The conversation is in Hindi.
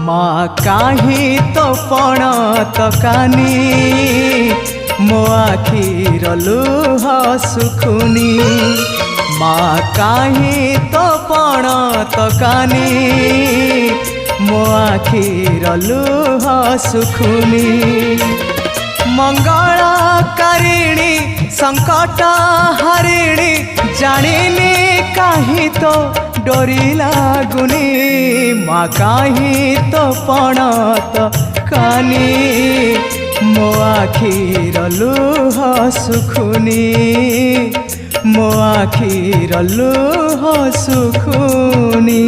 माँ काहे तो पण तकानी मो आखिर लुह सुखुनी। माँ काहे तो पण तकानी मो आखिर लुह सुखुनी। मंगलकारिणी संकट हरिणी जानिनी काहे तो डोरी लागुनी। माँ काहे तो पण तकानी मो आखिर लुह सुखुनी। मो आखिर लुह सुखुनी।